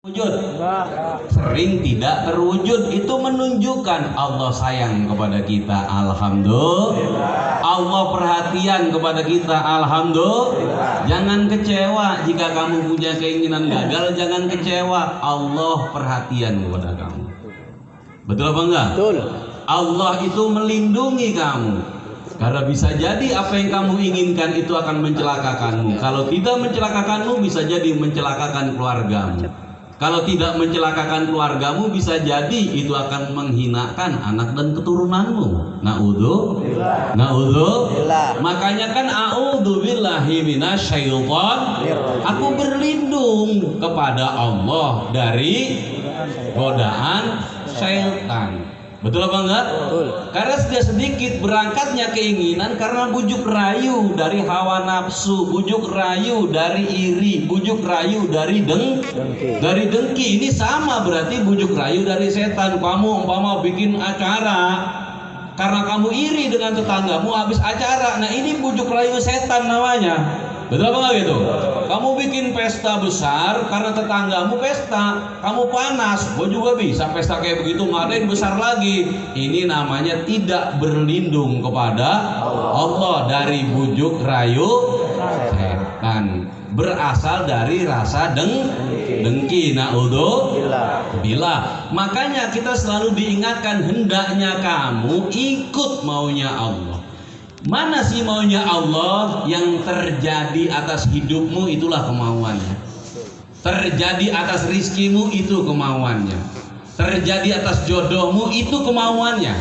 Wujud sering tidak terwujud, itu menunjukkan Allah sayang kepada kita, alhamdulillah. Allah perhatian kepada kita, alhamdulillah. Jangan kecewa jika kamu punya keinginan gagal, jangan kecewa, Allah perhatian kepada kamu. Betul apa enggak? Betul. Allah itu melindungi kamu, karena bisa jadi apa yang kamu inginkan itu akan mencelakakanmu. Kalau tidak mencelakakanmu, bisa jadi mencelakakan keluargamu. Kalau tidak mencelakakan keluargamu, bisa jadi itu akan menghinakan anak dan keturunanmu. Na'udzubillah. Makanya kan a'udzubillahi minasyaiton. Aku berlindung kepada Allah dari godaan syaitan. Betul apa enggak? Betul. Karena sedikit berangkatnya keinginan karena bujuk rayu dari hawa nafsu, bujuk rayu dari iri, bujuk rayu dari dengki. Ini sama berarti bujuk rayu dari setan. Kamu umpama bikin acara karena kamu iri dengan tetanggamu habis acara. Nah, ini bujuk rayu setan namanya. Betul apa enggak gitu? Kamu bikin pesta besar karena tetanggamu pesta, kamu panas, gue juga bisa pesta kayak begitu, ngadain besar lagi. Ini namanya tidak berlindung kepada Allah dari bujuk rayu setan. Berasal dari rasa dengki. Na'udzubillah. Makanya kita selalu diingatkan, hendaknya kamu ikut maunya Allah. Mana sih maunya Allah? Yang terjadi atas hidupmu itulah kemauannya. Terjadi atas rizkimu itu kemauannya. Terjadi atas jodohmu itu kemauannya.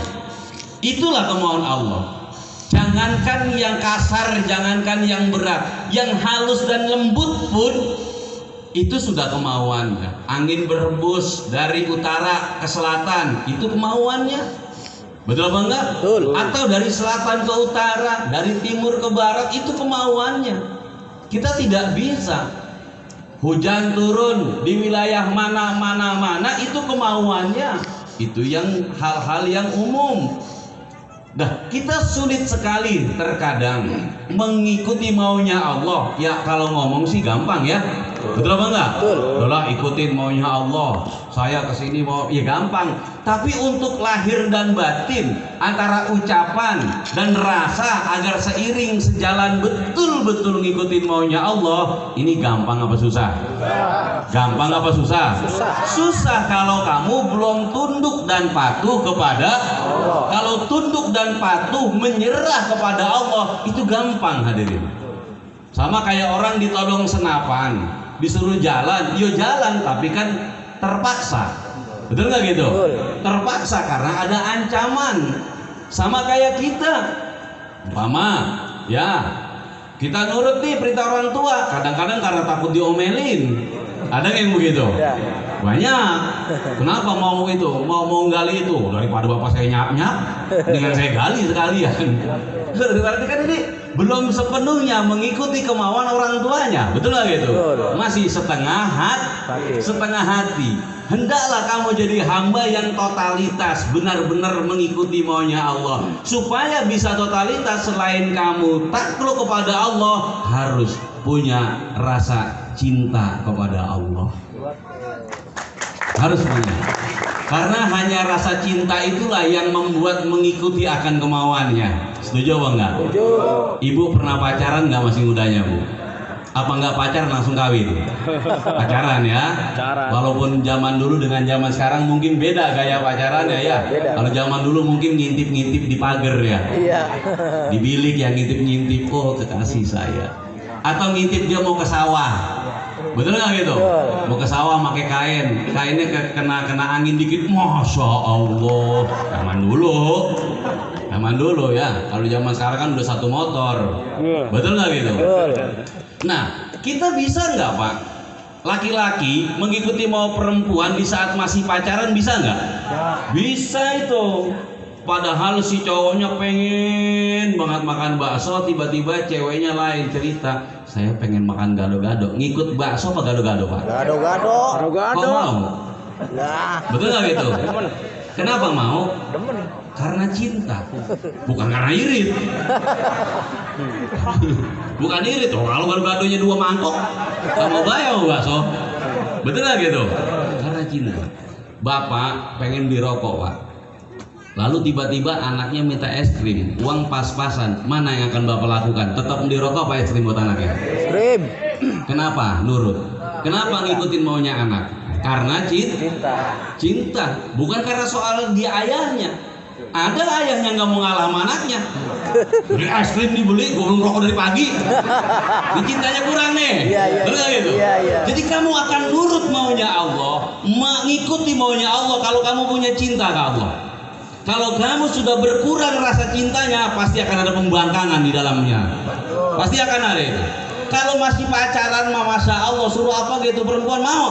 Itulah kemauan Allah. Jangankan yang kasar, jangankan yang berat, yang halus dan lembut pun itu sudah kemauannya. Angin berhembus dari utara ke selatan, itu kemauannya. Betul apa enggak? Betul. Atau dari selatan ke utara, dari timur ke barat, itu kemauannya. Kita tidak bisa. Hujan turun di wilayah mana, itu kemauannya. Itu yang hal-hal yang umum. Nah, kita sulit sekali terkadang mengikuti maunya Allah. Ya kalau ngomong sih gampang ya. Betul apa enggak? Betul. Udah ikutin maunya Allah. Saya kesini mau, ya gampang. Tapi untuk lahir dan batin, antara ucapan dan rasa agar seiring sejalan betul-betul ngikutin maunya Allah, ini gampang apa susah? Gampang apa susah? Susah kalau kamu belum tunduk dan patuh kepada Allah. Kalau tunduk dan patuh menyerah kepada Allah, itu gampang hadirin. Sama kayak orang ditodong senapan, disuruh jalan, yo jalan, tapi kan terpaksa. Betul nggak gitu? Betul. Terpaksa karena ada ancaman. Sama kayak kita, umpama ya kita nurut nih perintah orang tua, kadang-kadang karena takut diomelin. Ada yang begitu? Banyak. Kenapa mau itu? Mau gali itu daripada bapak saya nyap-nyap, dengan saya gali sekalian. Berarti kan ini belum sepenuhnya mengikuti kemauan orang tuanya. Betul nggak gitu? Masih setengah hati. Hendaklah kamu jadi hamba yang totalitas, benar-benar mengikuti maunya Allah. Supaya bisa totalitas, selain kamu takluk kepada Allah, harus punya rasa cinta kepada Allah. Harus punya. Karena hanya rasa cinta itulah yang membuat mengikuti akan kemauannya. Setuju apa enggak? Setuju. Ibu pernah pacaran nggak masih mudanya, Bu? Apa enggak pacaran langsung kawin? Pacaran ya. Pacaran. Walaupun zaman dulu dengan zaman sekarang mungkin beda gaya pacarannya ya. Beda. Kalau zaman dulu mungkin ngintip-ngintip di pagar ya. Iya. Di bilik yang ngintip-ngintip, oh kekasih saya. Atau ngintip dia mau ke sawah. Betul nggak gitu? Betul. Mau ke sawah pakai kainnya kena angin dikit, masya Allah. Zaman dulu ya. Kalau zaman sekarang kan udah satu motor. Betul nggak gitu? Betul. Nah, kita bisa nggak Pak? Laki-laki mengikuti mau perempuan di saat masih pacaran, bisa nggak? Bisa itu. Padahal si cowoknya pengen banget makan bakso, tiba-tiba ceweknya lain cerita, saya pengen makan gado-gado. Ngikut bakso apa gado-gado Pak? Gado-gado. Kok mau? Lah. Betul nggak gitu? Kenapa mau? Demen. Karena cinta, bukan karena irit. Bukan irit. Oh, kalau gado-gadonya 2 mangkok, kamu bayar bakso. Betul nggak gitu? Karena cinta. Bapak pengen beli rokok, Pak. Lalu tiba-tiba anaknya minta es krim, uang pas-pasan. Mana yang akan Bapak lakukan? Tetap beli rokok apa es krim buat anaknya? Krim. Kenapa? Nurut. Kenapa ngikutin maunya anak? Karena cinta. Bukan karena soal dia ayahnya. Ada ayahnya nggak mau ngalah sama anaknya. Beli es krim dibeli, gue belum rokok dari pagi. Ini cintanya kurang nih. Betul gitu? Jadi kamu akan nurut maunya Allah, mengikuti maunya Allah kalau kamu punya cinta ke Allah. Kalau kamu sudah berkurang rasa cintanya, pasti akan ada pembangkangan di dalamnya. Pasti akan ada itu. Kalau masih pacaran, masya Allah, suruh apa gitu perempuan mau.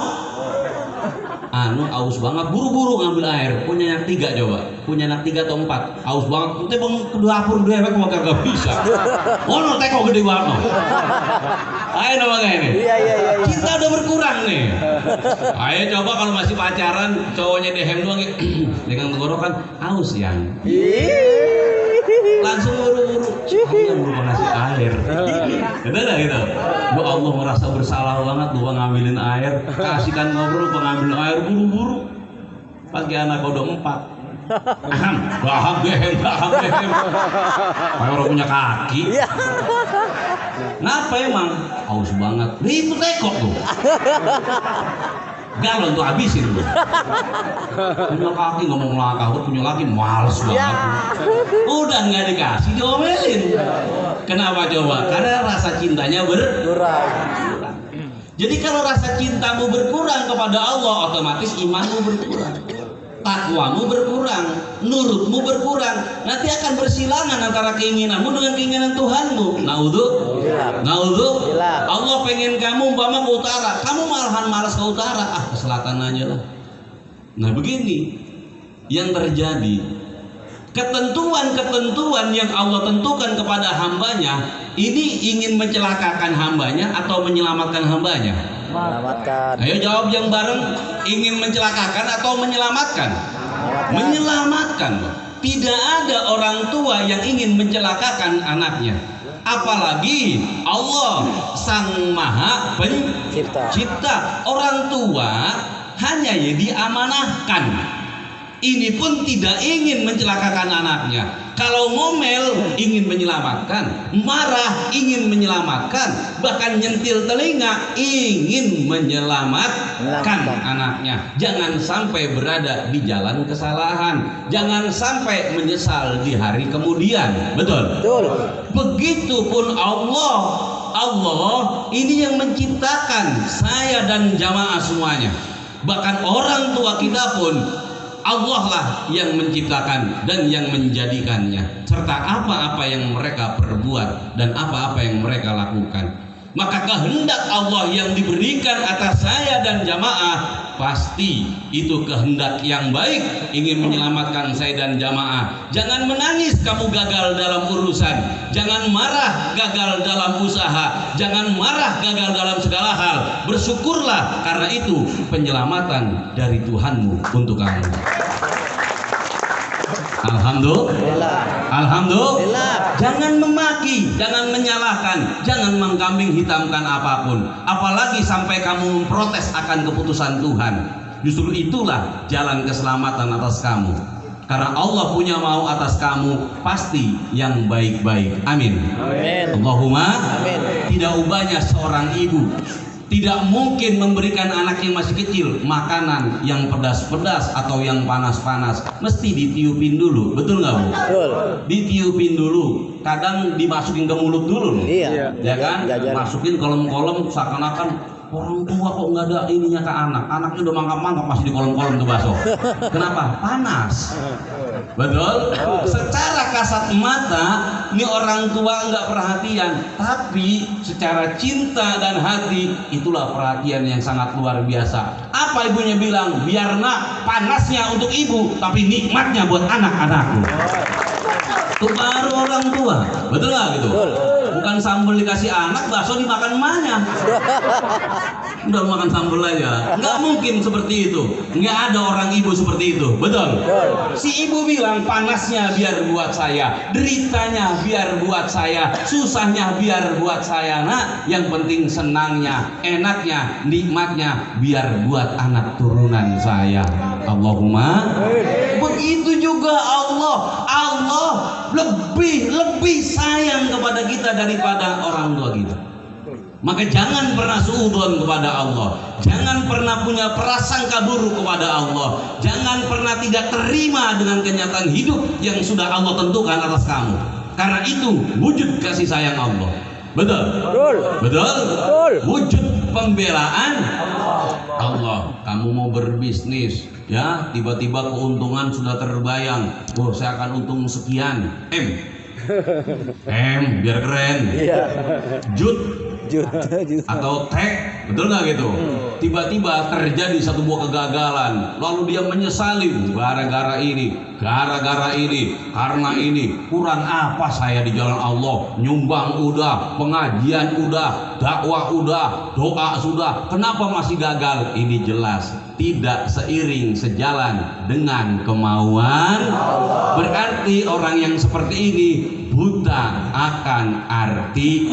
Aus banget, buru-buru ngambil air. Punya anak 3 coba. Punya anak 3 atau 4. Aus banget. Nanti bang ke dapur dewek gak bisa. Oh, teko gede banget. Ayo nama ini. Iya. Cinta udah berkurang nih. Ayo coba kalau masih pacaran, cowoknya dehem doang dengan tenggorokan, aus yang. Langsung buru-buru. Aku yang lupa ngasih air. Betul gak gitu? Bu Allah merasa bersalah banget lupa ngambilin air. Kasihkan ngobrol pengambil air buru-buru. Pagi anak udah 4. Baham dehem. Kayak orang punya kaki. Ngapa emang? Aus banget. Itu tekok tuh. Galon tuh habisin tuh. Punya kaki ngomong melangkah, punya laki males banget. Udah nggak dikasih diomelin. Kenapa coba? Karena rasa cintanya berkurang. Jadi kalau rasa cintamu berkurang kepada Allah, otomatis imanmu berkurang, takwamu berkurang, nurutmu berkurang. Nanti akan bersilangan antara keinginanmu dengan keinginan Tuhanmu. Naudzu. Allah pengen kamu umpama ke utara, kamu malahan malas ke utara, ke selatan aja lah. Nah begini yang terjadi. Ketentuan-ketentuan yang Allah tentukan kepada hambanya ini ingin mencelakakan hambanya atau menyelamatkan hambanya? Menyelamatkan. Ayo jawab yang bareng, ingin mencelakakan atau menyelamatkan? Menyelamatkan. Tidak ada orang tua yang ingin mencelakakan anaknya. Apalagi Allah Sang Maha Pencipta. Orang tua hanya diamanahkan. Ini pun tidak ingin mencelakakan anaknya. Kalau ngomel ingin menyelamatkan, marah ingin menyelamatkan, bahkan nyentil telinga ingin menyelamatkan anaknya. Jangan sampai berada di jalan kesalahan, jangan sampai menyesal di hari kemudian. Betul? Begitupun Allah ini yang menciptakan saya dan jamaah semuanya. Bahkan orang tua kita pun Allah lah yang menciptakan dan yang menjadikannya, serta apa-apa yang mereka perbuat dan apa-apa yang mereka lakukan. Maka kehendak Allah yang diberikan atas saya dan jamaah pasti itu kehendak yang baik, ingin menyelamatkan saya dan jamaah. Jangan menangis kamu gagal dalam urusan, jangan marah gagal dalam usaha, jangan marah gagal dalam segala hal. Bersyukurlah karena itu penyelamatan dari Tuhanmu untuk kamu. Alhamdulillah. Jangan memaki, jangan menyalahkan, jangan mengkambing hitamkan apapun. Apalagi sampai kamu memprotes akan keputusan Tuhan. Justru itulah jalan keselamatan atas kamu. Karena Allah punya mau atas kamu pasti yang baik-baik. Amin. Allahumma amin. Tidak ubahnya seorang ibu tidak mungkin memberikan anak yang masih kecil makanan yang pedas-pedas atau yang panas-panas. Mesti ditiupin dulu, betul nggak Bu? Betul. Ditiupin dulu. Kadang dimasukin ke mulut dulu. Iya. Ya kan? Masukin kolom-kolom seakan-akan orang tua kok nggak ada ininya ke anak. Anaknya udah mangkap-mangkap masih di kolom-kolom tuh bakso. Kenapa? Panas. Betul? Secara kasat mata ini orang tua nggak perhatian, tapi secara cinta dan hati itulah perhatian yang sangat luar biasa. Apa ibunya bilang? Biar nak panasnya untuk ibu, tapi nikmatnya buat anak-anakku. Itu baru orang tua, betul nggak gitu? Bukan sambal dikasih anak, bakso dimakan emaknya. udah makan sambal aja. Nggak mungkin seperti itu. Nggak ada orang ibu seperti itu, betul? Si ibu bilang panasnya biar buat saya, deritanya biar buat saya, susahnya biar buat saya. Nah, yang penting senangnya, enaknya, nikmatnya biar buat anak turunan saya. Allahumma. Begitu juga Allah lebih sayang kepada kita daripada orang tua kita. Maka jangan pernah suudzon kepada Allah, jangan pernah punya prasangka buruk kepada Allah, jangan pernah tidak terima dengan kenyataan hidup yang sudah Allah tentukan atas kamu. Karena itu wujud kasih sayang Allah. Betul. Wujud pembelaan Allah. Kamu mau berbisnis, ya, tiba-tiba keuntungan sudah terbayang. Oh, saya akan untung sekian. Biar keren. Jut atau tag, betul nggak gitu? Tiba-tiba terjadi satu buah kegagalan, lalu dia menyesali gara-gara ini, karena ini, kurang apa saya di jalan Allah? Nyumbang udah, pengajian udah, dakwah udah, doa sudah, kenapa masih gagal? Ini jelas tidak seiring sejalan dengan kemauan Allah. Berarti orang yang seperti ini buta akan arti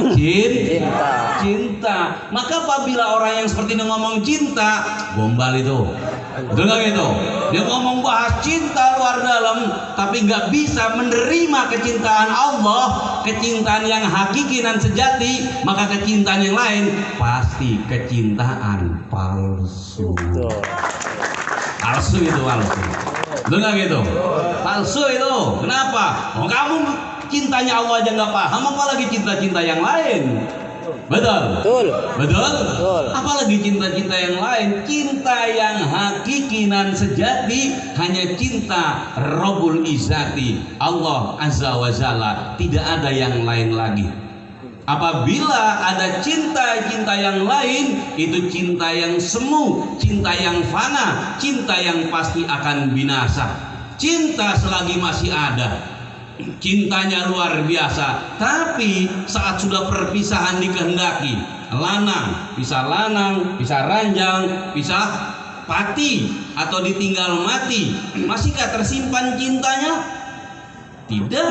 cinta. Maka apabila orang yang seperti ini ngomong cinta, gombal itu. Betul nggak gitu? Dia ngomong bahas cinta luar dalam, tapi nggak bisa menerima kecintaan Allah, kecintaan yang hakiki dan sejati. Maka kecintaan yang lain pasti kecintaan palsu. Palsu. Betul nggak gitu? Palsu itu. Kenapa? Oh, kamu cintanya Allah aja nggak paham, apalagi cinta-cinta yang lain. Betul. Apalagi cinta-cinta yang lain. Cinta yang hakiki dan sejati hanya cinta Rabbul Izzati, Allah Azza wa Jalla, tidak ada yang lain lagi. Apabila ada cinta yang lain, itu cinta yang semu, cinta yang fana, cinta yang pasti akan binasa. Cinta selagi masih ada, cintanya luar biasa, tapi saat sudah perpisahan dikehendaki, lanang, bisa ranjang, bisa pati atau ditinggal mati, masihkah tersimpan cintanya? Tidak.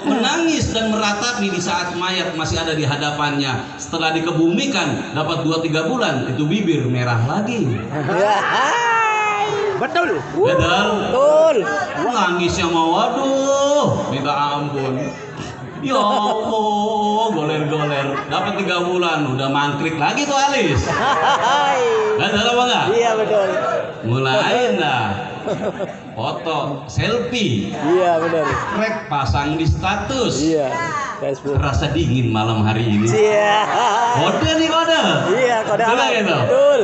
Menangis dan meratapi di saat mayat masih ada di hadapannya. Setelah dikebumikan dapat 2-3 bulan, itu bibir merah lagi. Betul. Nangisnya mau, waduh, minta ampun. Ya Allah, goler-goler. Dapat 3 bulan, udah mangkrik lagi tuh alis. Betul apa enggak? Iya, betul. Mulai dah foto selfie. Iya, benar. Rek pasang di status. Iya, Facebook. Rasa dingin malam hari ini. Iya. Kode nih kode. Iya, kode alam. Gitu. Betul.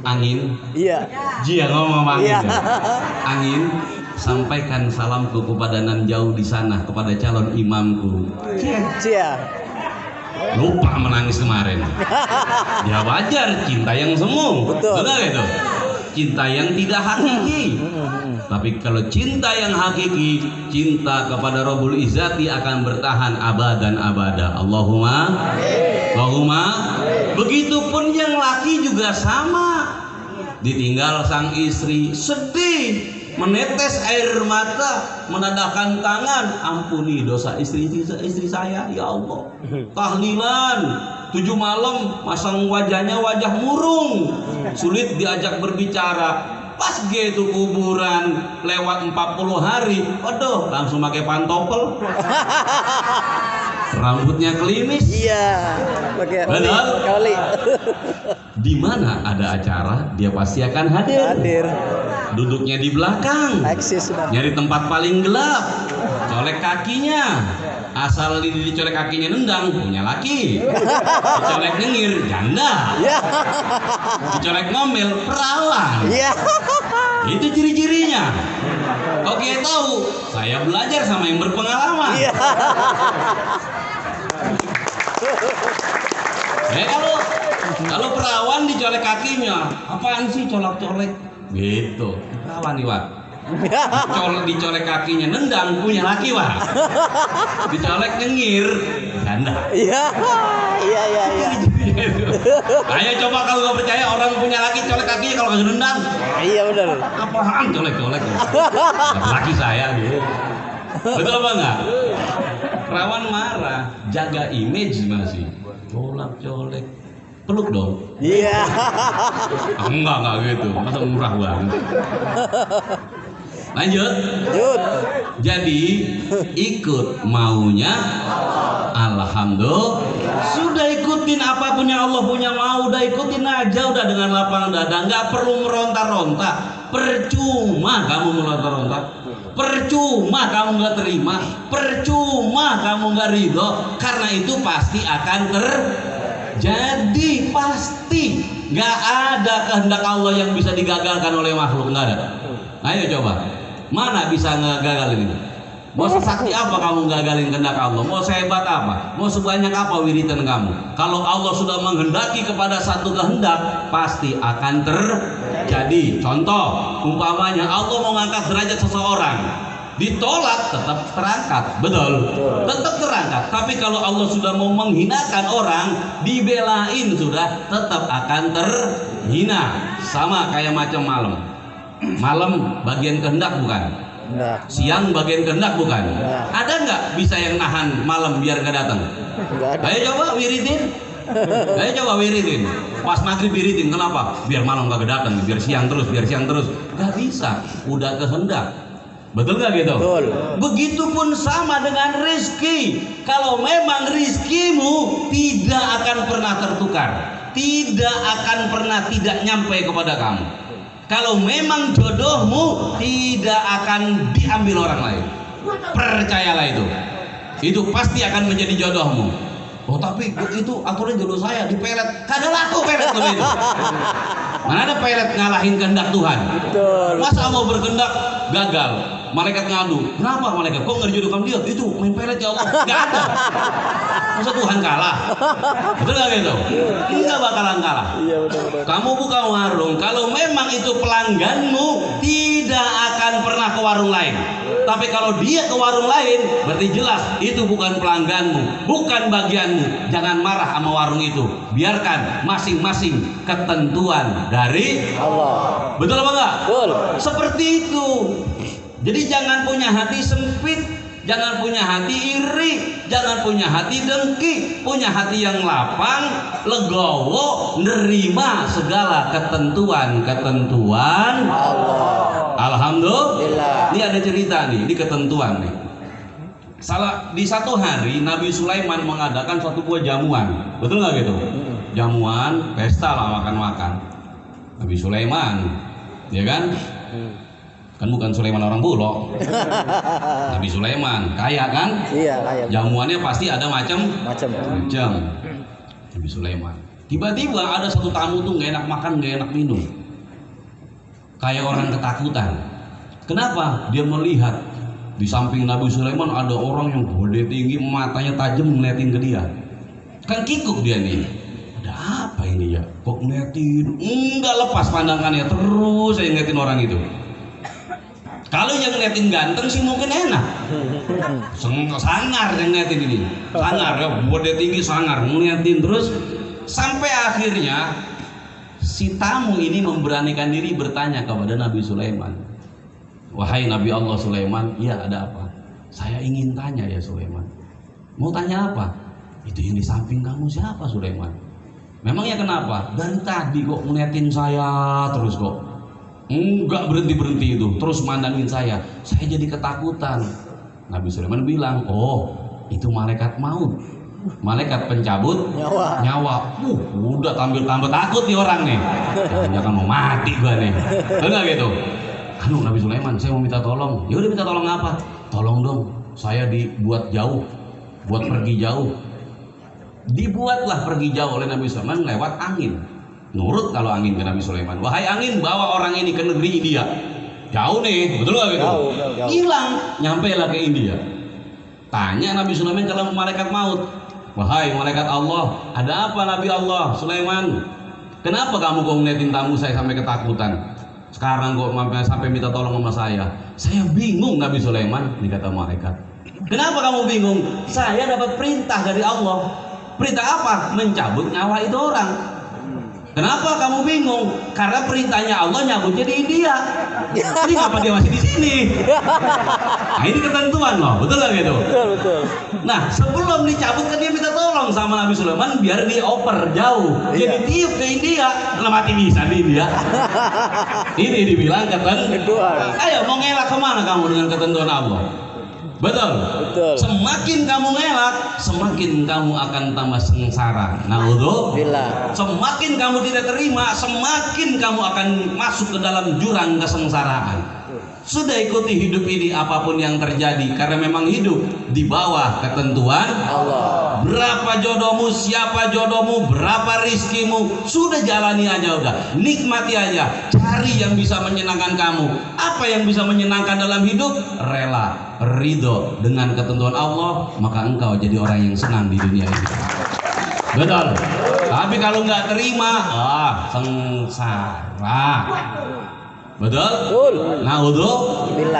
Angin. Iya. Jia ngomong angin. Iya. Ya. Angin, sampaikan salamku kepada nan jauh di sana, kepada calon imamku. Cia. Lupa menangis kemarin. Ya wajar, cinta yang semu. Betul. Betul gitu. Cinta yang tidak hakiki. Tapi kalau cinta yang hakiki, cinta kepada Rabbul Izzati akan bertahan abadan abada. Allahumma. Begitupun yang laki juga sama. Ditinggal sang istri, sedih, menetes air mata, menadahkan tangan, ampuni dosa istri saya, ya Allah. Tahlilan 7 malam, masang wajahnya wajah murung, sulit diajak berbicara. Pas gitu kuburan lewat 40 hari, waduh, langsung pakai pantopel. Rambutnya klimis. Iya, pakai benar. Kali. Di mana ada acara, dia pasti akan hadir. Duduknya di belakang. Eksis sudah. Nyari tempat paling gelap. Colek kakinya. Asal dicolek kakinya nendang, punya laki. Dicolek nyengir, janda. Dicolek ngomel, perawan. Itu ciri-cirinya. Oke, tahu. Saya belajar sama yang berpengalaman. Kalau perawan dicolek kakinya, apaan sih colek-colek? Gitu. Perawan nih, Wak. Dicolek kakinya nendang, punya laki, Wak. Dicolek nyengir, janda. Iya. Gitu. Ayo coba kalau nggak percaya orang punya laki colek kakinya kalau kagak nendang. Iya benar. Apaan colek-colek? Laki saya gitu. Betul apa enggak? Rawan marah, jaga image masih. Colak-colek. Peluk dong. Iya. Enggak gitu. Masa murah banget. Lanjut. Lanjut. Jadi ikut maunya alhamdulillah. Sudah ikutin apapun yang Allah punya mau, udah ikutin aja udah dengan lapang dada, nggak perlu meronta-ronta. Percuma kamu meronta-ronta, percuma kamu nggak terima, percuma kamu nggak ridho, karena itu pasti akan terjadi, pasti nggak ada kehendak Allah yang bisa digagalkan oleh makhluk, nggak ada. Ayo coba, mana bisa ngegagalin ini? Mau sesakti apa kamu gagalin kehendak Allah? Mau sehebat apa? Mau sebanyak apa wiridan kamu? Kalau Allah sudah menghendaki kepada satu kehendak, pasti akan terjadi. Contoh, umpamanya Allah mau ngangkat derajat seseorang, ditolak tetap terangkat, betul? Tetap terangkat. Tapi kalau Allah sudah mau menghinakan orang, dibelain sudah tetap akan terhina. Sama kayak macam malam. Malam bagian kehendak bukan? Enggak. Siang bagian kehendak bukan? Enggak. Ada nggak bisa yang nahan malam biar nggak datang? Enggak ada. Ayo coba wiridin. Ayo coba wiridin. Pas maghrib wiridin, kenapa? Biar malam nggak datang, biar siang terus, biar siang terus. Nggak bisa, udah kehendak. Betul nggak gitu? Betul. Begitupun sama dengan rizki. Kalau memang rizkimu tidak akan pernah tertukar, tidak akan pernah tidak nyampe kepada kamu. Kalau memang jodohmu tidak akan diambil orang lain, percayalah itu pasti akan menjadi jodohmu. Oh tapi itu aturan jodoh saya dipelet, kagak laku pelet loh itu. Mana ada pelet ngalahin kehendak Tuhan? Betul. Masa mau berkehendak gagal? Malaikat ngadu, kenapa malaikat? Kok nggak dijodohkan dia? Itu main pelet ya Allah, nggak ada. Masa Tuhan kalah? Betul nggak gitu? Nggak bakalan kalah. Iya benar-benar. Kamu buka warung, kalau memang itu pelangganmu, tidak akan pernah ke warung lain. Tapi kalau dia ke warung lain, berarti jelas itu bukan pelangganmu, bukan bagianmu. Jangan marah sama warung itu. Biarkan masing-masing ketentuan dari Allah. Betul apa enggak? Betul. Seperti itu. Jadi jangan punya hati sempit, jangan punya hati iri, jangan punya hati dengki, punya hati yang lapang, legowo, nerima segala ketentuan Allah. Alhamdulillah. Ini ada cerita nih, ini ketentuan nih. Di satu hari Nabi Sulaiman mengadakan suatu buah jamuan, betul nggak gitu? Jamuan, pesta lah, makan-makan. Nabi Sulaiman, ya kan? Kan bukan Sulaiman orang Bulog. Nabi Sulaiman kaya kan? Iya kaya. Jamuannya pasti ada macam. Nabi Sulaiman. Tiba-tiba ada satu tamu tuh nggak enak makan, nggak enak minum. Kayak orang ketakutan. Kenapa? Dia melihat di samping Nabi Sulaiman ada orang yang gede tinggi, matanya tajam ngeliatin ke dia. Kan kikuk dia nih. Ada apa ini ya? Kok ngeliatin? Enggak lepas pandangannya, terus saya ngeliatin orang itu. Kalau yang ngeliatin ganteng sih mungkin enak. Sangar yang ngeliatin ini. Sangar ya, gede tinggi sangar, ngeliatin terus sampai akhirnya si tamu ini memberanikan diri bertanya kepada Nabi Sulaiman. Wahai Nabi Allah Sulaiman, iya ada apa? Saya ingin tanya ya Sulaiman. Mau tanya apa? Itu yang di samping kamu siapa Sulaiman? Memangnya kenapa? Dari tadi kok ngeliatin saya terus kok. Enggak berhenti itu, terus mandangin saya jadi ketakutan. Nabi Sulaiman bilang, oh itu malaikat maut, malaikat pencabut nyawa. Udah tambah takut nih orang nih, jangan mau mati gua nih. Enggak gitu. Nabi Sulaiman, saya mau minta tolong. Ya udah minta tolong apa? Tolong dong, saya dibuat jauh, buat pergi jauh. Dibuatlah pergi jauh oleh Nabi Sulaiman lewat angin. Nurut kalau angin ke Nabi Sulaiman. Wahai angin, bawa orang ini ke negeri India. Jauh nih, betul gak gitu? Jauh. Hilang, nyampe lah ke India. Tanya Nabi Sulaiman kalau malaikat maut. Wahai malaikat Allah, ada apa Nabi Allah Sulaiman? Kenapa kamu kok ngeliatin tamu saya sampai ketakutan? Sekarang kok sampai minta tolong sama saya. Saya bingung Nabi Sulaiman, dikata malaikat. Kenapa kamu bingung? Saya dapat perintah dari Allah. Perintah apa? Mencabut nyawa itu orang. Kenapa kamu bingung? Karena perintahnya Allah nyabutnya di India. Ini ngapa dia masih di sini? Nah, ini ketentuan loh, betul nggak gitu? Betul. Nah, sebelum dicabut kan dia minta tolong sama Nabi Sulaiman biar dioper jauh. Dia ditiup ke India, lah mati bisa di India. Ini dibilang ketentuan. Ayo mau ngelak kemana kamu dengan ketentuan Allah? Betul. Semakin kamu ngelak, semakin kamu akan tambah sengsara. Naudzubillah. Semakin kamu tidak terima, semakin kamu akan masuk ke dalam jurang kesengsaraan. Sudah ikuti hidup ini apapun yang terjadi, karena memang hidup di bawah ketentuan Allah. Berapa jodohmu, siapa jodohmu, berapa rizkimu, sudah jalani aja, udah nikmati aja. Cari yang bisa menyenangkan kamu. Apa yang bisa menyenangkan dalam hidup? Rela, ridho dengan ketentuan Allah, maka engkau jadi orang yang senang di dunia ini. Betul. Tapi kalau nggak terima, sengsara. Betul? Nah,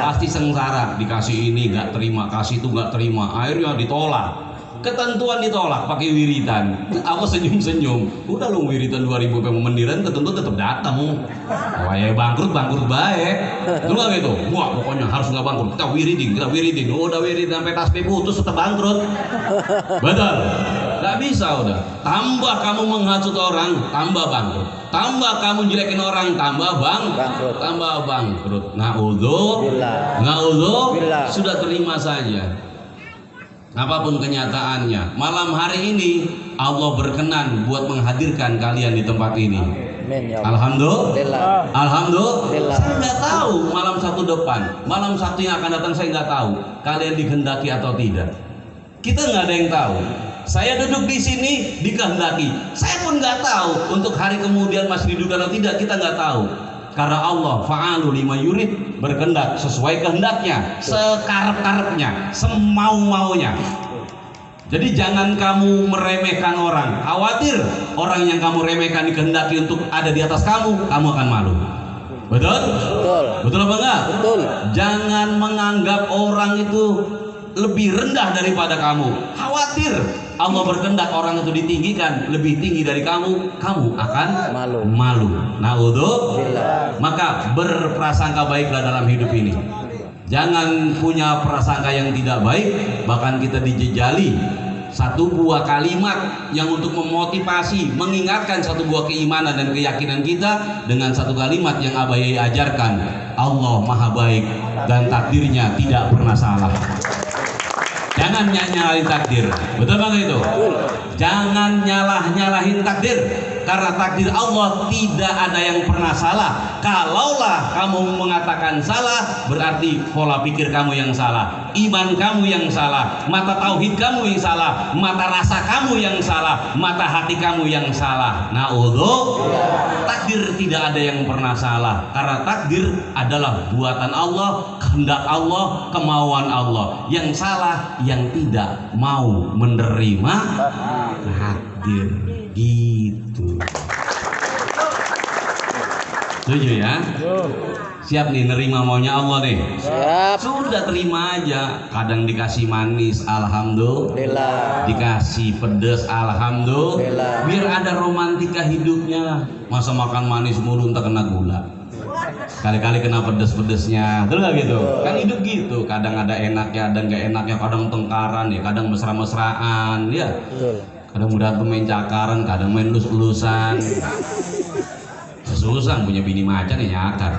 pasti sengsara. Dikasih ini nggak terima, kasih itu nggak terima, akhirnya ditolak. Ketentuan ditolak pakai wiridan. Aku senyum-senyum. Udah lu wiridan 2000 pemendiran, ketentuan tetap datang. Wah, ya bangkrut baik. Dulu nggak gitu. Wah, pokoknya harus nggak bangkrut. Kita wiridin. Udah wiridin sampai tasbih putus tetap bangkrut. Betul? Nggak bisa udah. Tambah kamu menghasut orang, tambah bangkrut. Tambah kamu jelekin orang, tambah bangkrut. Naudzubillah. Sudah terima saja. Apapun kenyataannya, malam hari ini Allah berkenan buat menghadirkan kalian di tempat ini. Alhamdulillah. Saya nggak tahu malam satu depan, malam satu yang akan datang saya nggak tahu. Kalian dikehendaki atau tidak? Kita nggak ada yang tahu. Saya duduk di sini dikehendaki. Saya pun nggak tahu untuk hari kemudian masih hidup atau tidak, kita nggak tahu. Karena Allah fa'alu lima yurid, berkehendak sesuai kehendaknya, sekarep-karepnya, semau-maunya. Jadi jangan kamu meremehkan orang. Khawatir orang yang kamu remehkan dikehendaki untuk ada di atas kamu akan malu. Betul? Betul apa enggak? Betul. Jangan menganggap orang itu lebih rendah daripada kamu. Khawatir Allah berkehendak orang itu ditinggikan lebih tinggi dari kamu akan malu. Naudzubillah. Maka berprasangka baiklah dalam hidup ini. Jangan punya prasangka yang tidak baik. Bahkan kita dijejali satu buah kalimat yang untuk memotivasi, mengingatkan satu buah keimanan dan keyakinan kita dengan satu kalimat yang Abah Yai ajarkan. Allah Maha Baik dan takdirnya tidak pernah salah. Jangan nyalahin takdir. Betul bang itu? Jangan nyalahin takdir. Karena takdir Allah tidak ada yang pernah salah. Kalaulah kamu mengatakan salah, berarti pola pikir kamu yang salah, iman kamu yang salah, mata tauhid kamu yang salah, mata rasa kamu yang salah, mata hati kamu yang salah. Naudzubillah. Takdir tidak ada yang pernah salah. Karena takdir adalah buatan Allah, kehendak Allah, kemauan Allah. Yang salah yang tidak mau menerima takdir. Gitu. Setuju ya? Siap nih nerima maunya Allah nih? Siap. Sudah terima aja. Kadang dikasih manis, alhamdulillah. Dikasih pedes, alhamdulillah. Biar ada romantika hidupnya. Masa makan manis mulu entah kena gula. Kali-kali kena pedes-pedesnya. Betul gak gitu? Kan hidup gitu. Kadang ada enaknya, ada nggak enaknya. Kadang tengkaran ya, kadang mesra-mesraan ya. Kadang berantem main cakaran, kadang main lus-lusan. Susah punya bini macan ya nyakar.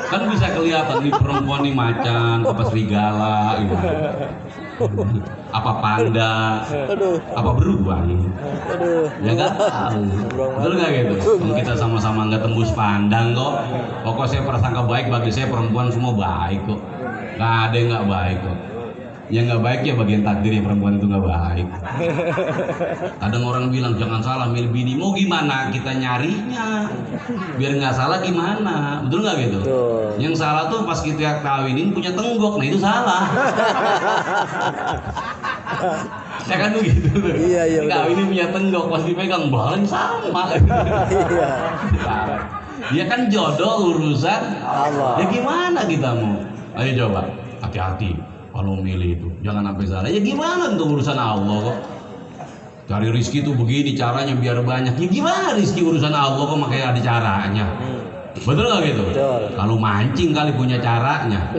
Kan bisa kelihatan nih perempuan nih macan, apa serigala gitu. Apa panda, apa beruang. Ya nggak tahu. Betul nggak gitu? Kita sama-sama nggak tembus pandang kok. Pokoknya saya prasangka baik, bagi saya perempuan semua baik kok. Nggak ada yang nggak baik kok. Yang nggak baik ya bagian takdir ya, perempuan itu nggak baik. Kadang orang bilang jangan salah milih bini. Mau gimana kita nyarinya biar nggak salah gimana? Betul nggak gitu? Yang salah tuh pas kita kawinin punya tenggok, nah itu salah. Ya kan begitu. Iya. Kawinin punya tenggok pas dipegang bahan sama. Iya. Dia kan jodoh urusan Allah. Ya gimana kita mau? Ayo coba hati-hati. kalau milih itu jangan sampai salah. Ya gimana untuk urusan Allah kok. Cari rizki itu begini caranya biar banyak. Ya gimana rizki urusan Allah kok makanya ada caranya. Betul gak gitu? Betul. Kalau mancing kali punya caranya.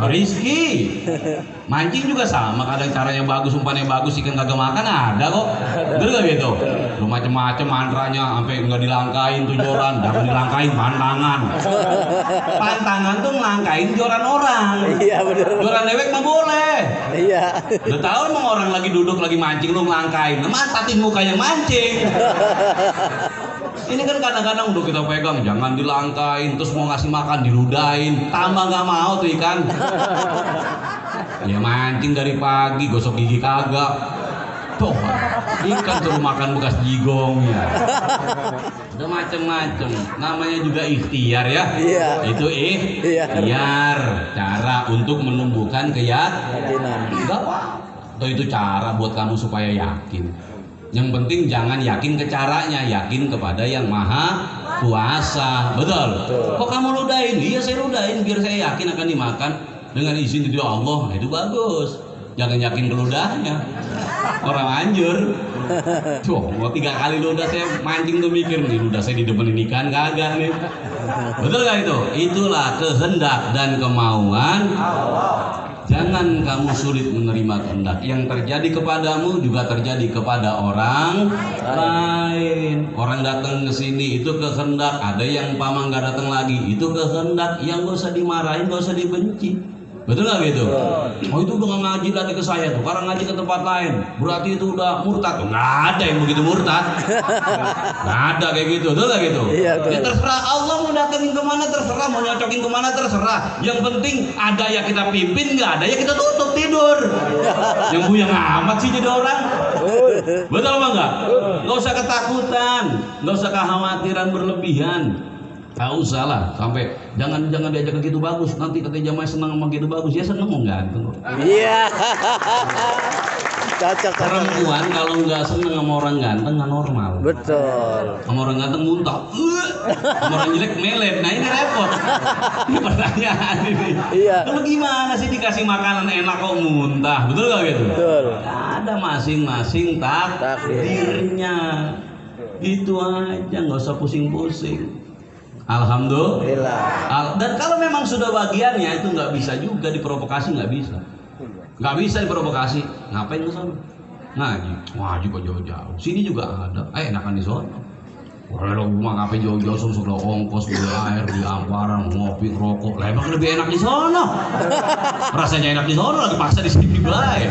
Rizki mancing juga sama, kadang caranya bagus, umpannya bagus, ikan kagak makan ada kok. Betul gak gitu? Lu macem-macem mantranya sampai nggak dilangkain tuh joran, jangan dilangkain pantangan. Pantangan tuh ngelangkain joran orang. Iya bener. Joran dewek mah boleh. Iya. Udah tahu emang orang lagi duduk lagi mancing lu ngelangkain, mantatin muka yang mancing. Ini kan kadang-kadang udah kita pegang, jangan dilangkain, terus mau ngasih makan diludahin, tambah nggak mau tuh ikan. Ya mancing dari pagi, gosok gigi kagak. Tuh, ikan suruh makan bekas jigongnya. Udah macem-macem, namanya juga ikhtiar ya. Iya. Itu ikhtiar, cara untuk menumbuhkan keyakinan. Enggak apa. Atau itu cara buat kamu supaya yakin. Yang penting jangan yakin ke caranya, yakin kepada yang maha kuasa. Betul? Kok kamu ludahin? Iya saya ludahin biar saya yakin akan dimakan dengan izin dari Allah. Itu bagus. Jangan yakin ke ludahnya. Orang anjur. Tuh, mau 3 kali ludah saya mancing tuh mikir nih, ludah saya didemenin ikan kagak nih. Betul gak itu? Itulah kehendak dan kemauan Allah. Jangan kamu sulit menerima kehendak. Yang terjadi kepadamu juga terjadi kepada orang lain. Orang datang ke sini itu kehendak. Ada yang pamang nggak datang lagi, itu kehendak. Yang gak usah dimarahin, gak usah dibenci. Betul nggak gitu? Oh itu udah nggak ngaji lagi ke saya tuh, karena ngaji ke tempat lain. Berarti itu udah murtad. Nggak ada yang begitu murtad. Nggak ada kayak gitu, betul nggak gitu? Iya, Ya terserah Allah mau datengin kemana terserah, mau nyocokin kemana terserah. Yang penting ada ya kita pimpin, nggak ada ya kita tutup tidur. Yang buyang amat sih jadi orang. Betul apa enggak? Nggak usah ketakutan, nggak usah kekhawatiran berlebihan. Gak usah lah, sampai jangan diajak ke gitu bagus. Nanti katanya jamaah senang sama gitu bagus, ya seneng mau ganteng. Iya. Cocok. Perempuan kalau nggak seneng sama orang ganteng nggak normal. Betul. Sama orang ganteng muntah, sama orang jelek melet. Nah ini repot. Ini pertanyaan ini. Iya. Lu gimana sih dikasih makanan enak kok muntah? Betul gak gitu? Betul. Ada masing-masing takdirnya. Gitu aja, nggak usah pusing-pusing. Alhamdulillah. Dan kalau memang sudah bagiannya itu nggak bisa juga diprovokasi, nggak bisa diprovokasi. Ngapain ke sana? Ngaji kok jauh-jauh. Sini juga ada. Enakan di sana. Kalau rumah ngapain jauh-jauh sudah ongkos, beli air, beli amparan, ngopi, rokok. Lah emang lebih enak di sana. Rasanya enak di sana lagi paksa di sini bae.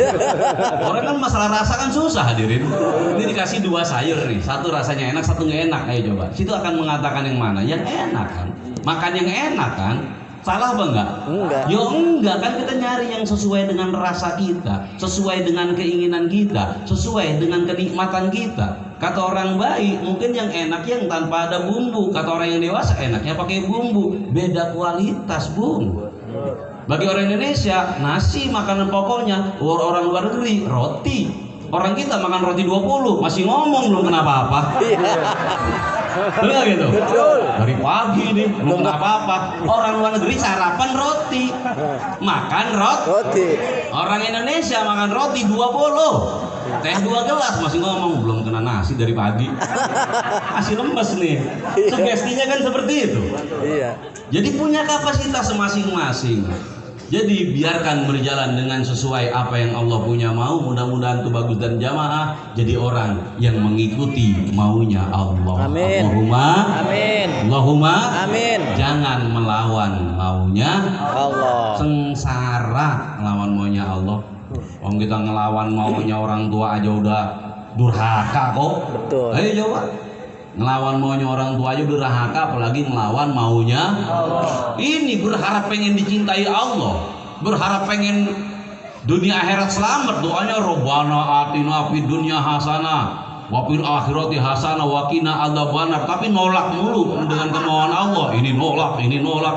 Orang kan masalah rasa kan susah hadirin. Ini dikasih 2 sayur nih, satu rasanya enak, satu nggak enak. Ayo coba. Situ akan mengatakan yang mana? Yang enak kan. Makan yang enak kan. Salah apa enggak? Enggak. Ya enggak kan, kita nyari yang sesuai dengan rasa kita, sesuai dengan keinginan kita, sesuai dengan kenikmatan kita. Kata orang baik mungkin yang enak yang tanpa ada bumbu. Kata orang yang dewasa enaknya pakai bumbu. Beda kualitas, Bung. Bagi orang Indonesia nasi makanan pokoknya, orang luar negeri roti. Orang kita makan roti 20 masih ngomong belum kena apa-apa. Betul gak gitu? Betul. Dari pagi nih belum kena apa-apa. Orang luar negeri sarapan roti, makan roti. Orang Indonesia makan roti 20, teh 2 gelas masih ngomong belum kena nasi dari pagi. Masih lemes nih. Sugestinya kan seperti itu. Iya. Jadi punya kapasitas masing-masing. Jadi biarkan berjalan dengan sesuai apa yang Allah punya mau. Mudah-mudahan itu bagus dan jamaah jadi orang yang mengikuti maunya Allah. Amin. Allahumma Amin. Jangan melawan maunya Allah. Sengsara ngelawan maunya Allah. Om kita ngelawan maunya orang tua aja udah durhaka kok. Betul. Ayo coba. Ngelawan maunya orang tua aja durhaka, apalagi ngelawan maunya Allah. Ini berharap pengen dicintai Allah, berharap pengen dunia akhirat selamat. Doanya Robbana atina fid dunya hasanah wa fil akhirati hasanah wa qina adzabannar. Tapi nolak mulu dengan kemauan Allah. Ini nolak,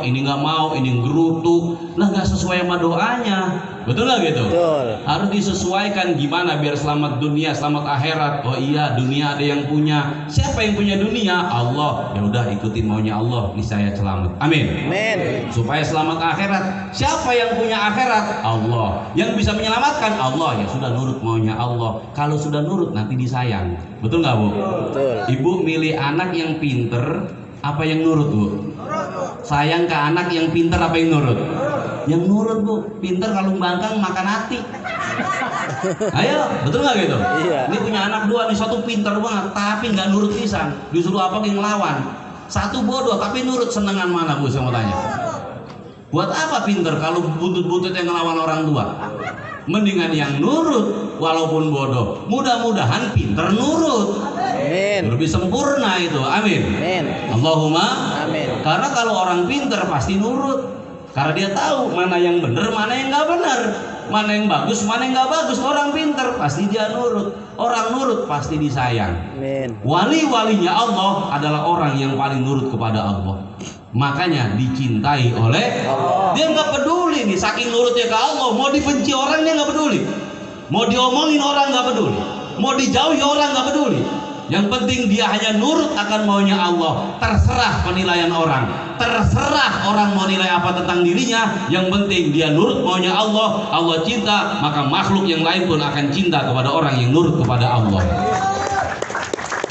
ini nggak mau, ini gerutu. lah nggak sesuai sama doanya, betul nggak gitu? Betul. Harus disesuaikan gimana biar selamat dunia, selamat akhirat. Oh iya, dunia ada yang punya. Siapa yang punya dunia? Allah. Ya udah ikutin maunya Allah, niscaya selamat. Amin. Amin. Supaya selamat akhirat. Siapa yang punya akhirat? Allah. Yang bisa menyelamatkan Allah. Ya sudah, nurut maunya Allah. Kalau sudah nurut nanti disayang. Betul nggak Bu? Betul. Ibu milih anak yang pinter apa yang nurut Bu? Sayang ke anak yang pinter apa yang nurut? Yang nurut Bu. Pinter kalau bangkang makan hati. Ayo, betul nggak gitu? Iya. Ini punya anak dua nih, satu pinter banget tapi nggak nurut pisan. Disuruh apa yang ngelawan. Satu bodoh tapi nurut, senengan mana Bu? Saya mau tanya. Buat apa pinter kalau butut-butut yang ngelawan orang tua? Mendingan yang nurut walaupun bodoh. Mudah-mudahan pinter nurut. Amin. Lebih sempurna itu. Amin. Amin. Allahumma Amin. karena kalau orang pinter pasti nurut, karena dia tahu mana yang benar, mana yang nggak benar, mana yang bagus, mana yang nggak bagus. Orang pinter pasti dia nurut. Orang nurut pasti disayang. Amin. Wali-walinya Allah adalah orang yang paling nurut kepada Allah. Makanya dicintai oleh Allah. Dia nggak peduli nih, saking nurutnya ke Allah. Mau dibenci orang dia nggak peduli, mau diomongin orang nggak peduli, mau dijauhi orang nggak peduli. Yang penting dia hanya nurut akan maunya Allah. Terserah penilaian orang, terserah orang mau nilai apa tentang dirinya. Yang penting dia nurut maunya Allah. Allah cinta, maka makhluk yang lain pun akan cinta kepada orang yang nurut kepada Allah.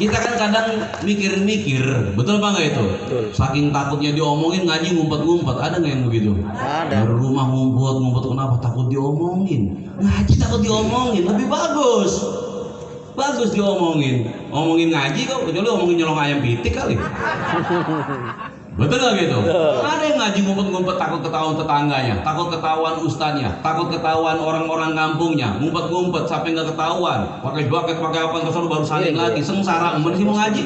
Kita kan kadang mikir-mikir, betul apa nggak itu? Betul. Saking takutnya diomongin ngaji ngumpet-ngumpet. Ada nggak yang begitu? Ada. Dari rumah ngumpet-ngumpet, kenapa? Takut diomongin. Ngaji takut diomongin, lebih bagus. Bagus diomongin. Omongin ngaji kok, kecuali omongin nyolong ayam pitik kali. Betul nggak gitu? Betul. Ada yang ngaji ngumpet-ngumpet, takut ketahuan tetangganya, takut ketahuan ustadznya, takut ketahuan orang-orang kampungnya, ngumpet-ngumpet sampai nggak ketahuan, pakai jaket, pakai apa, terus baru saling lagi, sengsara. Emang sih mau ngaji?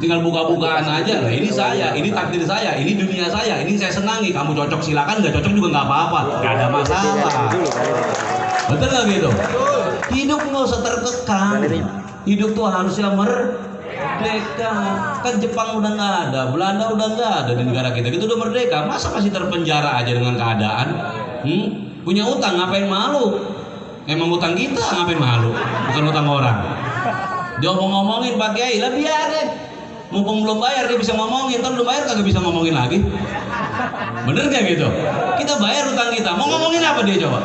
Tinggal buka-bukaan aja lah. Ini saya, ini takdir saya, ini dunia saya, ini saya senangi. Kamu cocok silakan, nggak cocok juga nggak apa-apa, nggak ada masalah. Betul nggak gitu? Hidup nggak usah terkekang. Hidup tuh harusnya merdeka. Kan Jepang udah nggak ada, Belanda udah nggak ada di negara kita. Kita udah merdeka. Masa masih terpenjara aja dengan keadaan? Punya utang ngapain malu? Emang utang kita ngapain malu? Bukan utang orang. Diomong-ngomongin Pak Kiai, lah biarin. Mumpung belum bayar dia bisa ngomongin, kan belum bayar kagak bisa ngomongin lagi. Bener gak gitu? Kita bayar utang kita. Mau ngomongin apa dia coba?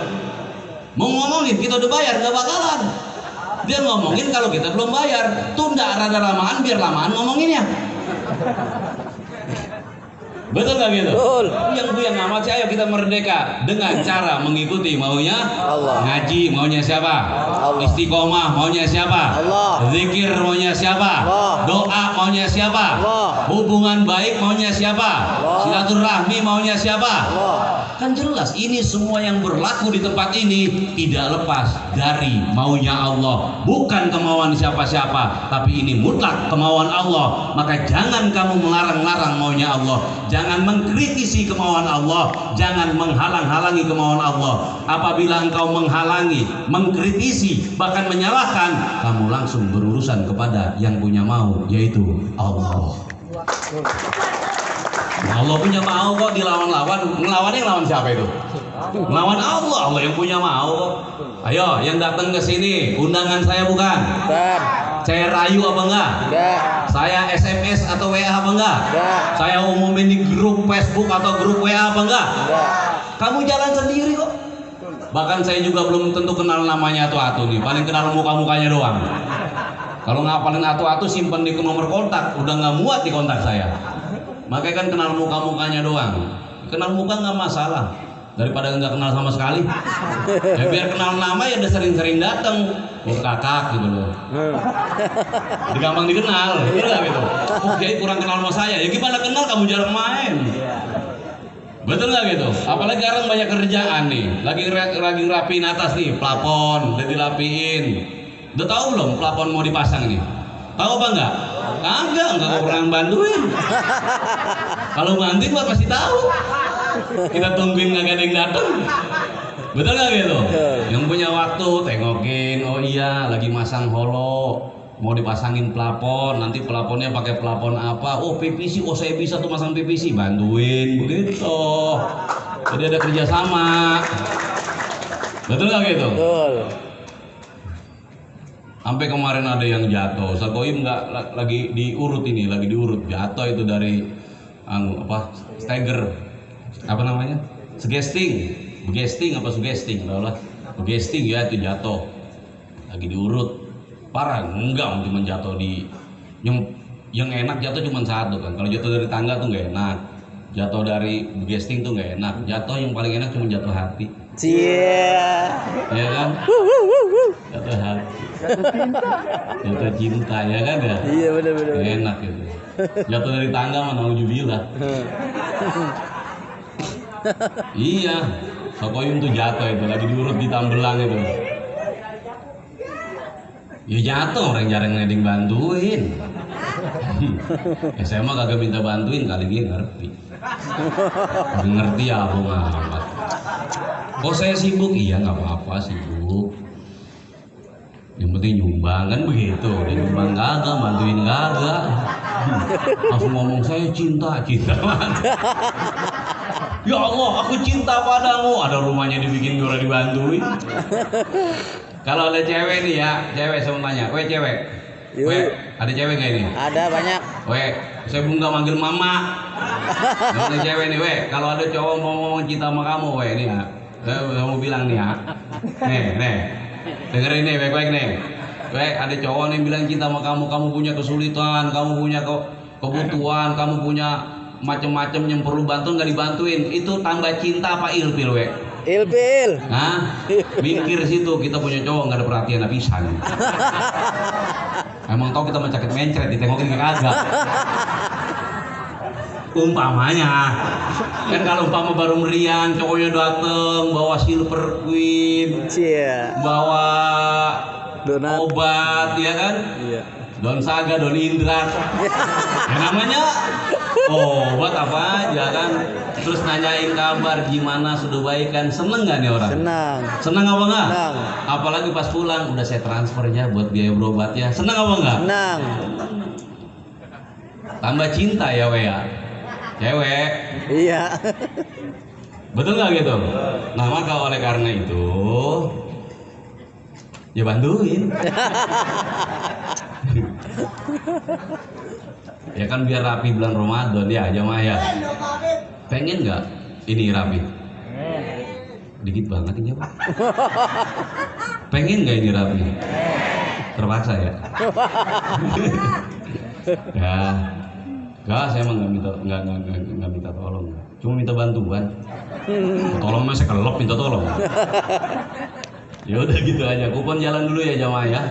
Mau ngomongin kita udah bayar, gak bakalan. Dia ngomongin kalau kita belum bayar. Tunda rada lamaan biar lamaan ngomonginnya. Betul gak gitu? Betul. Yang amat sih, ayo kita merdeka dengan cara mengikuti maunya Allah. Ngaji maunya siapa? Allah. Istiqomah maunya siapa? Allah. Zikir maunya siapa? Allah. Doa maunya siapa? Allah. Hubungan baik maunya siapa? Allah. Silaturahmi maunya siapa? Allah. Kan jelas ini semua yang berlaku di tempat ini tidak lepas dari maunya Allah, bukan kemauan siapa-siapa, tapi ini mutlak kemauan Allah. Maka jangan kamu melarang-larang maunya Allah, jangan mengkritisi kemauan Allah, jangan menghalang-halangi kemauan Allah. Apabila engkau menghalangi, mengkritisi, bahkan menyalahkan, kamu langsung berurusan kepada yang punya mau, yaitu Allah. Allah punya mau kok dilawan-lawan. Ngelawannya ngelawan siapa itu? Ngelawan Allah. Allah yang punya mau kok. Ayo yang datang ke sini, undangan saya bukan? Bukan. Saya rayu apa enggak? Enggak. Saya SMS atau WA apa enggak? Enggak. Saya umumin di grup Facebook atau grup WA apa enggak? Enggak. Kamu jalan sendiri kok. Bahkan saya juga belum tentu kenal namanya atu-atu nih, paling kenal muka-mukanya doang. Kalau ngapalin atu-atu simpen di nomor kontak, udah nggak muat di kontak saya. Makanya kan kenal muka-mukanya doang. Kenal muka nggak masalah, daripada nggak kenal sama sekali. Ya biar kenal nama ya udah sering-sering datang. Oh kakak gitu loh. Jadi gampang dikenal, gitu lah gitu. Oh Kiai kurang kenal sama saya. Ya gimana kenal, kamu jarang main. Betul nggak gitu? Apalagi sekarang banyak kerjaan nih. Lagi rapiin atas nih, plafon udah dirapiin. Udah tahu belum plafon mau dipasang nih? Tahu apa enggak? Enggak pernah bantuin. Kalau bantuin mah pasti tahu. Kita tungguin nggak ada yang datang. Betul nggak gitu? Yang punya waktu tengokin, oh iya lagi masang holo. mau dipasangin plafon, nanti plafonnya pakai plafon apa? Oh PVC, oh saya bisa tuh masang PVC, bantuin begitu. Jadi ada kerjasama. Betul nggak gitu? Betul. Sampai kemarin ada yang jatuh, Ustaz Koim nggak lagi diurut jatuh itu dari stagger, apa namanya? Begesting apa sugesting, lah. Begesting ya itu jatuh, lagi diurut, parah enggak cuma jatuh di yang enak jatuh cuma satu kan, kalau jatuh dari tangga tuh nggak enak, jatuh dari begesting tuh nggak enak, jatuh yang paling enak cuma jatuh hati. Cia. Ya kan? Jatuh hati. Jatuh cinta ya kan ya? Iya benar. Enak gitu. Jatuh dari tangga mana nauzubillah. Iya. Sokoyum tuh jatuh itu lagi diurut di Tambelang itu. Ya jatuh, orang jarang ngeding bantuin. SMA kagak minta bantuin, kali dia ngerti. Ngerti ya aku ngamat. Kok saya sibuk? Iya nggak apa-apa sibuk. Yang penting nyumbang kan begitu. Dia nyumbang kagak, bantuin kagak. Langsung ngomong saya cinta. Ya Allah, aku cinta padamu. Ada rumahnya dibikin orang dibantuin. Kalau ada cewek nih ya, cewek saya mau tanya, cewek. Ada cewek nggak ini? Ada banyak. Saya belum nggak manggil mama. Ada cewek nih, kalau ada cowok mau ngomong cinta sama kamu, nih ya. Saya mau bilang nih ya. Nih. Dengerin nih, baik-baik nih. Ada cowok nih bilang cinta sama kamu, kamu punya kesulitan, kamu punya kebutuhan, kamu punya macem-macem yang perlu bantuan nggak dibantuin, itu tambah cinta apa ilfil Ilfil. Hah? Mikir situ, kita punya cowok nggak ada perhatian pisan. Emang tau kita mencakit mencret, ditengokin kagak. Umpamanya kan kalau umpama baru meriang, cowoknya dateng bawa Silver Queen, bawa donat, obat, ya kan? Iya. Don Saga, Don Indra, yang namanya obat apa aja kan? Terus nanyain kabar gimana, sudah baik kan? Seneng gak nih orang? Seneng apa enggak? Senang. Apalagi pas pulang udah saya transfernya buat biaya berobatnya. Seneng apa enggak? Senang. Tambah cinta ya cewek. Iya. Betul nggak gitu? Nah maka oleh karena itu ya bantuin. Ya kan biar rapi bulan Ramadan ya jamaah ya. Pengen nggak ini rapi? Dikit banget ini Pak. Pengen nggak ini rapi? Terpaksa ya. Ya. Enggak, saya emang nggak minta tolong, cuma minta bantuan. Tolong mas, saya kelop minta tolong. Ya udah gitu aja. Kupon jalan dulu ya jamaah ya.